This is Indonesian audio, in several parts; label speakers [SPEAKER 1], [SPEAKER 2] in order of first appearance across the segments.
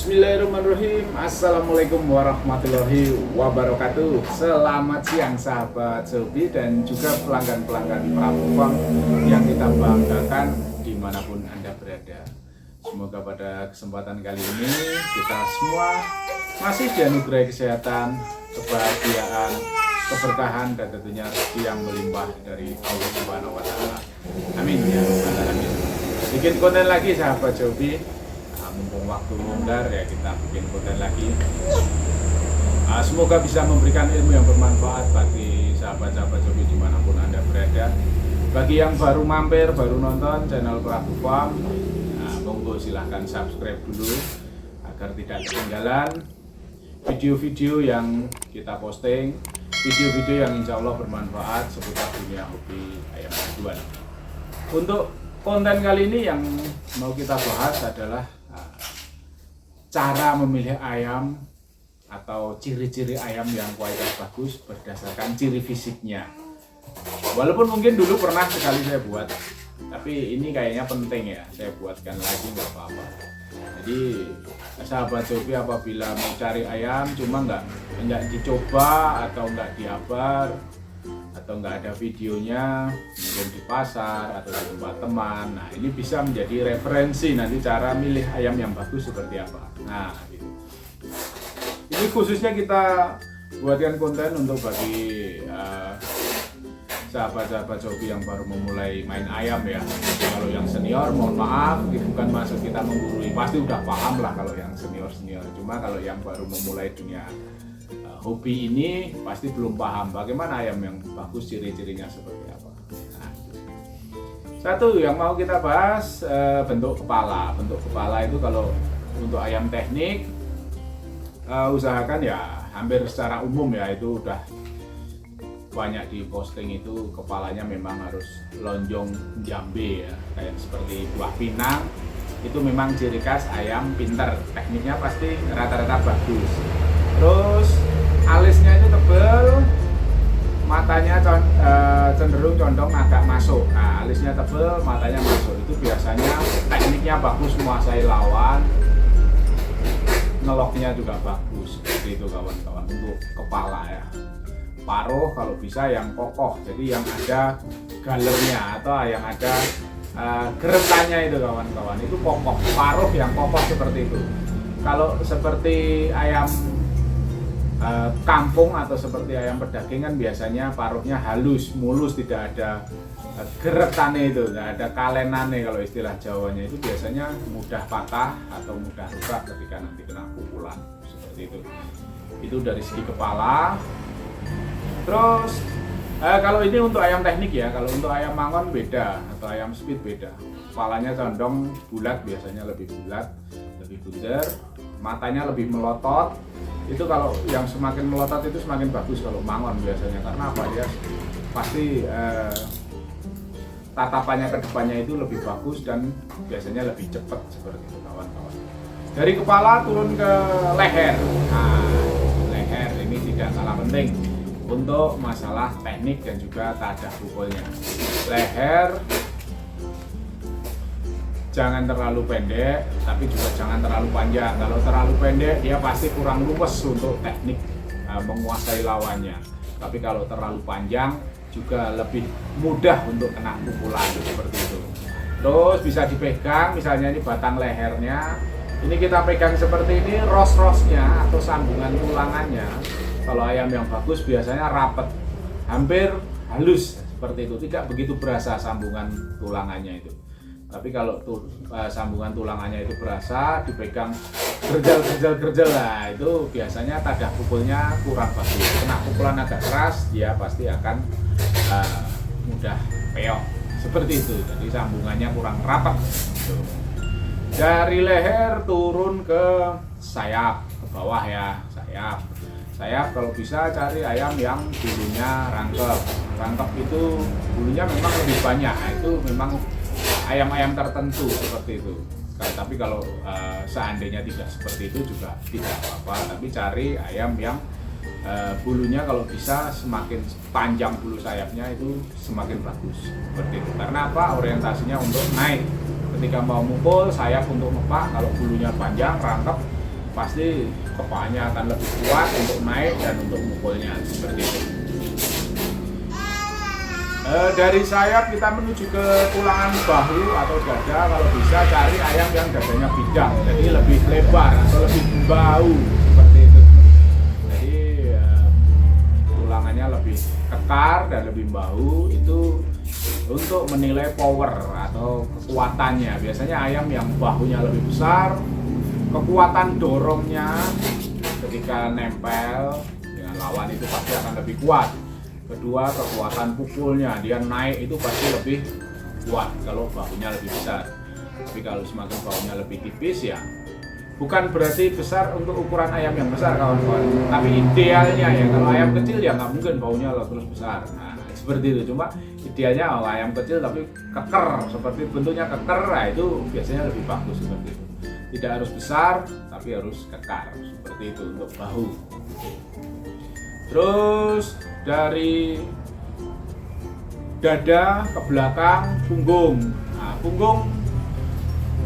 [SPEAKER 1] Bismillahirrahmanirrahim. Assalamualaikum warahmatullahi wabarakatuh. Selamat siang sahabat Sobi dan juga pelanggan-pelanggan Prabu yang kita banggakan dimanapun Anda berada. Semoga pada kesempatan kali ini kita semua masih dianugerahi kesehatan, kebahagiaan, keberkahan dan tentunya rezeki yang melimpah dari Allah Subhanahu wa taala. Amin ya rabbal alamin. Bikin konten lagi sahabat Sobi. Mumpung waktu longgar ya kita bikin konten lagi. Semoga bisa memberikan ilmu yang bermanfaat bagi sahabat-sahabat Sobi dimanapun Anda berada. Bagi yang baru mampir, baru nonton channel Prabu Farm, monggo silahkan subscribe dulu agar tidak ketinggalan video-video yang kita posting, video-video yang insya Allah bermanfaat seputar dunia hobi ayam aduan. Untuk konten kali ini yang mau kita bahas adalah cara memilih ayam atau ciri-ciri ayam yang kualitas bagus berdasarkan ciri fisiknya. Walaupun mungkin dulu pernah sekali saya buat, tapi ini kayaknya penting ya, saya buatkan lagi nggak apa-apa. Jadi sahabat Sobi apabila mau cari ayam cuma nggak dicoba atau nggak diabar atau nggak ada videonya, mungkin di pasar atau di tempat teman, nah ini bisa menjadi referensi nanti cara milih ayam yang bagus seperti apa. Nah gitu. Ini khususnya kita buatkan konten untuk bagi sahabat-sahabat Sobi yang baru memulai main ayam ya. Kalau yang senior mohon maaf, ini bukan maksud kita menggurui, pasti udah paham lah kalau yang senior-senior. Cuma kalau yang baru memulai dunia hobi ini pasti belum paham bagaimana ayam yang bagus, ciri-cirinya seperti apa. Nah, satu yang mau kita bahas bentuk kepala. Bentuk kepala itu kalau untuk ayam teknik usahakan ya hampir secara umum ya itu udah banyak di posting itu kepalanya memang harus lonjong jambe ya, kayak seperti buah pinang. Itu memang ciri khas ayam pinter, tekniknya pasti rata-rata bagus. Terus alisnya itu tebal, matanya cenderung condong agak masuk. Nah, alisnya tebal, matanya masuk. Itu biasanya tekniknya bagus, menguasai lawan, ngeloknya juga bagus. Seperti itu kawan-kawan untuk kepala ya. Paruh kalau bisa yang kokoh, jadi yang ada galernya atau yang ada geretannya itu kawan-kawan. Itu kokoh, paruh yang kokoh seperti itu. Kalau seperti ayam kampung atau seperti ayam perdagingan biasanya paruhnya halus, mulus, tidak ada geretannya itu, tidak ada kalenannya kalau istilah Jawanya. Itu biasanya mudah patah atau mudah rusak ketika nanti kena pukulan seperti itu. Itu dari segi kepala. Terus kalau ini untuk ayam teknik ya, kalau untuk ayam mangon beda atau ayam speed beda. Kepalanya condong bulat, biasanya lebih bulat, lebih bundar, matanya lebih melotot. Itu kalau yang semakin melotot itu semakin bagus kalau mangon biasanya, karena apa ya, pasti tatapannya ke depannya itu lebih bagus dan biasanya lebih cepat seperti itu kawan-kawan. Dari kepala turun ke leher. Nah, leher ini tidak kalah penting untuk masalah teknik dan juga tadah pukulnya. Leher jangan terlalu pendek, tapi juga jangan terlalu panjang. Kalau terlalu pendek, dia pasti kurang luwes untuk teknik menguasai lawannya. Tapi kalau terlalu panjang, juga lebih mudah untuk kena pukulan seperti itu. Terus bisa dipegang, misalnya ini batang lehernya. Ini kita pegang seperti ini, ros-rosnya atau sambungan tulangannya. Kalau ayam yang bagus biasanya rapet, hampir halus seperti itu. Tidak begitu berasa sambungan tulangannya itu. Tapi kalau sambungan tulangannya itu berasa, dipegang gerjal lah, itu biasanya tadah pukulnya kurang bagus. Kena pukulan agak keras, dia pasti akan mudah peok seperti itu. Jadi sambungannya kurang rapat. Dari leher turun ke sayap, ke bawah ya, sayap. Sayap kalau bisa cari ayam yang bulunya rangkep. Rangkep itu bulunya memang lebih banyak. Itu memang ayam-ayam tertentu seperti itu. Tapi kalau seandainya tidak seperti itu juga tidak apa-apa. Tapi cari ayam yang bulunya kalau bisa semakin panjang bulu sayapnya itu semakin bagus seperti itu. Karena apa? Orientasinya untuk naik. Ketika mau mukul sayap untuk ngepak, kalau bulunya panjang rangkep pasti kepalanya akan lebih kuat untuk naik dan untuk mukulnya seperti itu. Dari sayap kita menuju ke tulangan bahu atau dada, kalau bisa cari ayam yang dadanya bidang, jadi lebih lebar atau lebih bau seperti itu. Jadi tulangannya lebih kekar dan lebih bau, itu untuk menilai power atau kekuatannya. Biasanya ayam yang bahunya lebih besar, kekuatan dorongnya ketika nempel dengan lawan itu pasti akan lebih kuat. Kedua, kekuatan pukulnya, dia naik itu pasti lebih kuat kalau bahunya lebih besar. Tapi kalau semakin bahunya lebih tipis ya, bukan berarti besar untuk ukuran ayam yang besar kawan-kawan, tapi idealnya ya kalau ayam kecil ya nggak mungkin bahunya terus besar. Nah, seperti itu. Cuma idealnya ayam kecil tapi keker, seperti bentuknya keker, nah itu biasanya lebih bagus seperti itu. Tidak harus besar tapi harus kekar seperti itu untuk bahu. Terus dari dada ke belakang punggung. Nah, punggung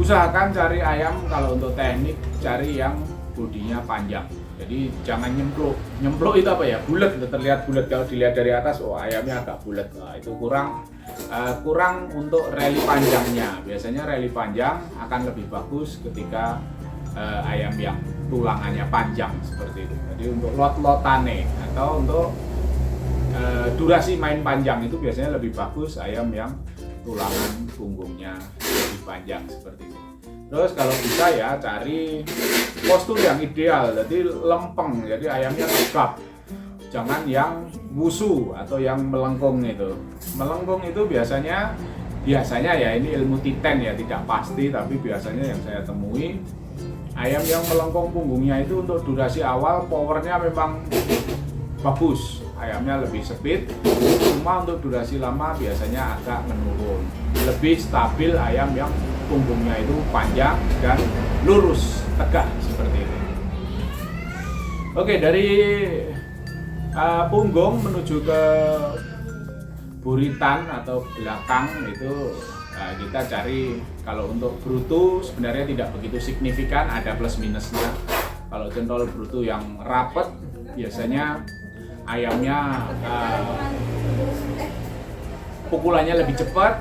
[SPEAKER 1] usahakan cari ayam kalau untuk teknik cari yang bodinya panjang. Jadi jangan nyempluk. Nyempluk itu apa ya? Bulat, terlihat bulat. Kalau dilihat dari atas, oh ayamnya agak bulat. Nah, itu kurang untuk reli panjangnya. Biasanya reli panjang akan lebih bagus ketika ayam yang tulangannya panjang seperti itu. Jadi untuk lot-lotane atau untuk durasi main panjang itu biasanya lebih bagus ayam yang tulangan punggungnya lebih panjang seperti itu. Terus kalau bisa ya cari postur yang ideal, jadi lempeng, jadi ayamnya tegap, jangan yang wusu atau yang melengkung itu. Melengkung itu biasanya ya ini ilmu titen ya, tidak pasti, tapi biasanya yang saya temui ayam yang melengkung punggungnya itu untuk durasi awal powernya memang bagus, ayamnya lebih speed, cuma untuk durasi lama biasanya agak menurun. Lebih stabil ayam yang punggungnya itu panjang dan lurus, tegak seperti itu. Oke, dari punggung menuju ke buritan atau belakang itu kita cari, kalau untuk brutu sebenarnya tidak begitu signifikan, ada plus minusnya. Kalau centol brutu yang rapet biasanya ayamnya pukulannya lebih cepat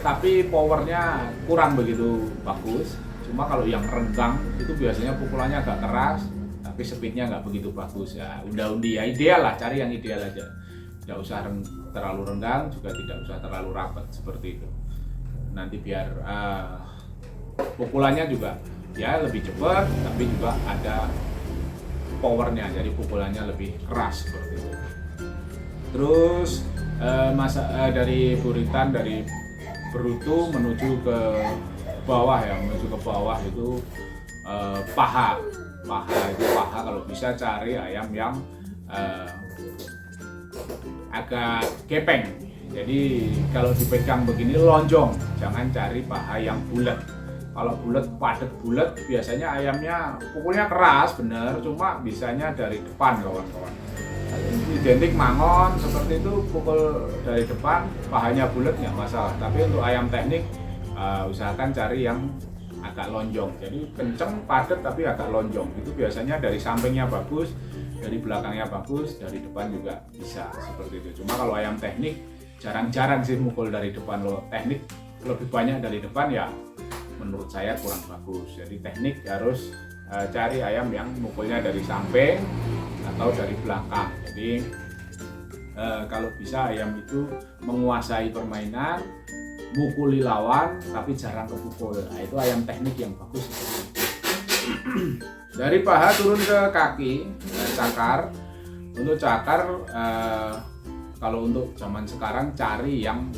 [SPEAKER 1] tapi powernya kurang begitu bagus. Cuma kalau yang renggang itu biasanya pukulannya agak keras tapi speednya nggak begitu bagus ya. Unda-undi ya, ideal lah, cari yang ideal aja, tidak usah terlalu renggang juga tidak usah terlalu rapat seperti itu. Nanti biar pukulannya juga ya lebih cepat tapi juga ada powernya, jadi pukulannya lebih keras seperti itu. Terus dari buritan, dari brutu menuju ke bawah ya, menuju ke bawah itu paha itu kalau bisa cari ayam yang agak gepeng. Jadi kalau dipegang begini lonjong, jangan cari paha yang bulat. Kalau bulat, padat bulat, biasanya ayamnya pukulnya keras bener, cuma bisanya dari depan kawan-kawan. Identik mangon seperti itu, pukul dari depan, pahanya bulat nggak masalah. Tapi untuk ayam teknik usahakan cari yang agak lonjong. Jadi kenceng, padat tapi agak lonjong. Itu biasanya dari sampingnya bagus, dari belakangnya bagus, dari depan juga bisa seperti itu. Cuma kalau ayam teknik jarang-jarang sih mukul dari depan. Lo teknik lebih banyak dari depan ya, menurut saya kurang bagus. Jadi teknik harus cari ayam yang mukulnya dari samping atau dari belakang. Jadi kalau bisa ayam itu menguasai permainan, mukuli lawan tapi jarang kepukul. Nah, itu ayam teknik yang bagus. Dari paha turun ke kaki, cakar. Untuk cakar kalau untuk zaman sekarang cari yang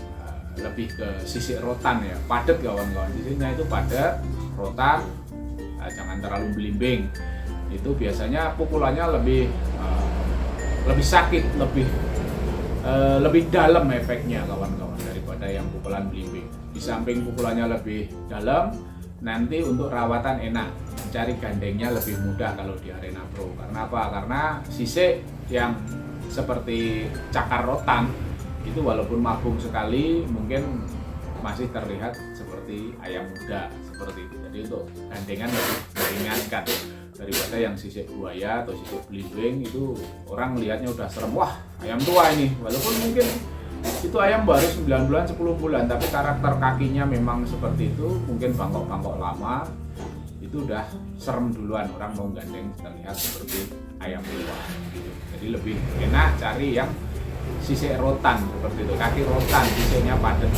[SPEAKER 1] lebih ke sisik rotan ya, padat kawan-kawan. Sisiknya itu padat, rotan, jangan terlalu belimbing. Itu biasanya pukulannya lebih sakit, lebih dalam efeknya kawan-kawan daripada yang pukulan belimbing. Di samping pukulannya lebih dalam, nanti untuk rawatan enak, mencari gandengnya lebih mudah kalau di arena pro. Karena apa? Karena sisik yang seperti cakar rotan itu walaupun mabung sekali mungkin masih terlihat seperti ayam muda seperti itu. Jadi untuk gandengan lebih meringankan. daripada yang sisik buaya atau sisik belimbing. Itu orang lihatnya udah serem, wah ayam tua ini, walaupun mungkin itu ayam baru 9 bulan 10 bulan, tapi karakter kakinya memang seperti itu, mungkin bangkok-bangkok lama, itu udah serem duluan, orang mau gandeng terlihat seperti ayam tua gitu. Jadi lebih enak cari yang sisik rotan seperti itu, kaki rotan, sisiknya padat.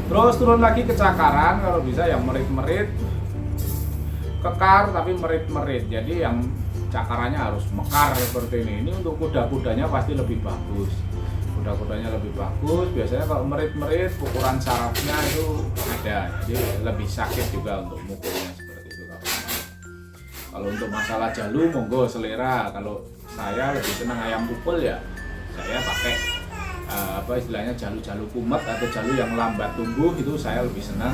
[SPEAKER 1] Terus turun lagi ke cakaran, kalau bisa yang merit-merit, kekar tapi merit-merit, jadi yang cakarannya harus mekar seperti ini. Ini untuk kuda-kudanya pasti lebih bagus, kuda-kudanya lebih bagus. Biasanya kalau merit-merit ukuran sarafnya itu ada, jadi lebih sakit juga untuk mukulnya seperti itu. Kalau untuk masalah jalu monggo selera, kalau saya lebih senang ayam pukul ya saya pakai istilahnya jalu-jalu kumet atau jalu yang lambat tumbuh, itu saya lebih senang,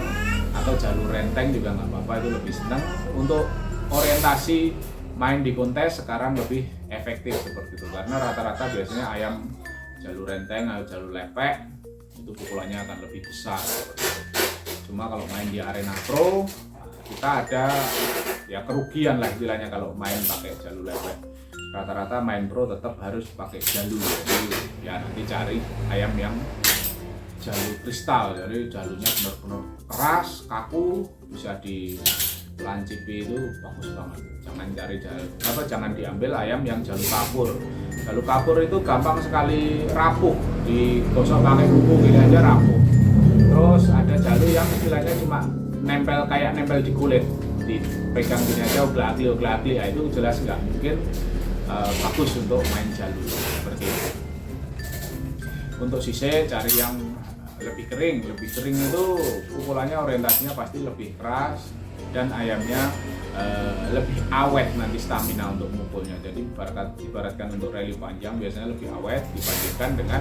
[SPEAKER 1] atau jalu renteng juga nggak apa-apa, itu lebih senang. Untuk orientasi main di kontes sekarang lebih efektif seperti itu, karena rata-rata biasanya ayam jalu renteng atau jalu lepek itu pukulannya akan lebih besar seperti itu. Cuma kalau main di arena pro kita ada ya kerugian lah istilahnya kalau main pakai jalu lepek. Rata-rata main pro tetap harus pakai jalu, jadi ya nanti cari ayam yang jalu kristal, jadi jalunya benar-benar keras, kaku, bisa dilancipi, itu bagus banget. Jangan cari jangan diambil ayam yang jalu kapur. Jalu kapur itu gampang sekali rapuh, digosok pakai kuku gini aja rapuh. Terus ada jalu yang istilahnya cuma nempel, kayak nempel di kulit, dipegang gini aja oglak-agli, ya itu jelas nggak mungkin bagus untuk main jalu seperti itu. Untuk sisik cari yang lebih kering itu pukulannya orientasinya pasti lebih keras dan ayamnya lebih awet nanti stamina untuk mukulnya. Jadi ibaratkan untuk rally panjang biasanya lebih awet dibandingkan dengan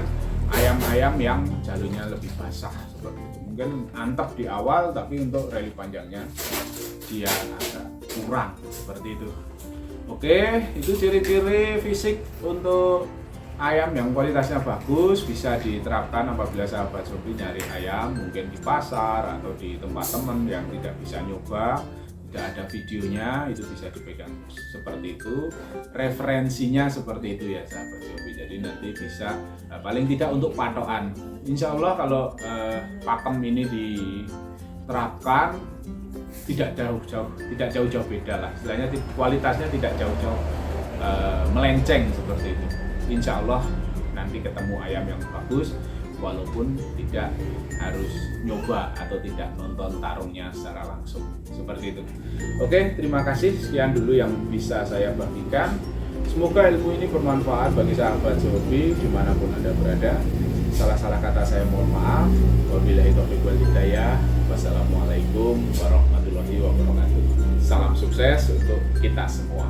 [SPEAKER 1] ayam-ayam yang jalunya lebih basah seperti itu. Mungkin antep di awal, tapi untuk rally panjangnya dia agak kurang seperti itu. Oke, itu ciri-ciri fisik untuk ayam yang kualitasnya bagus, bisa diterapkan apabila sahabat hobi nyari ayam mungkin di pasar atau di tempat teman yang tidak bisa nyoba, tidak ada videonya, itu bisa dipegang seperti itu. Referensinya seperti itu ya sahabat hobi, jadi nanti bisa paling tidak untuk patokan. Insya Allah kalau pakem ini diterapkan tidak jauh-jauh beda lah, istilahnya kualitasnya tidak jauh-jauh melenceng seperti itu. Insya Allah nanti ketemu ayam yang bagus, walaupun tidak harus nyoba atau tidak nonton tarungnya secara langsung seperti itu. Oke, terima kasih, sekian dulu yang bisa saya bagikan. Semoga ilmu ini bermanfaat bagi sahabat hobi dimanapun Anda berada. Salah-salah kata saya mohon maaf. Wabillahi taufiq wal hidayah. Wassalamualaikum warahmatullahi wabarakatuh. Salam sukses untuk kita semua.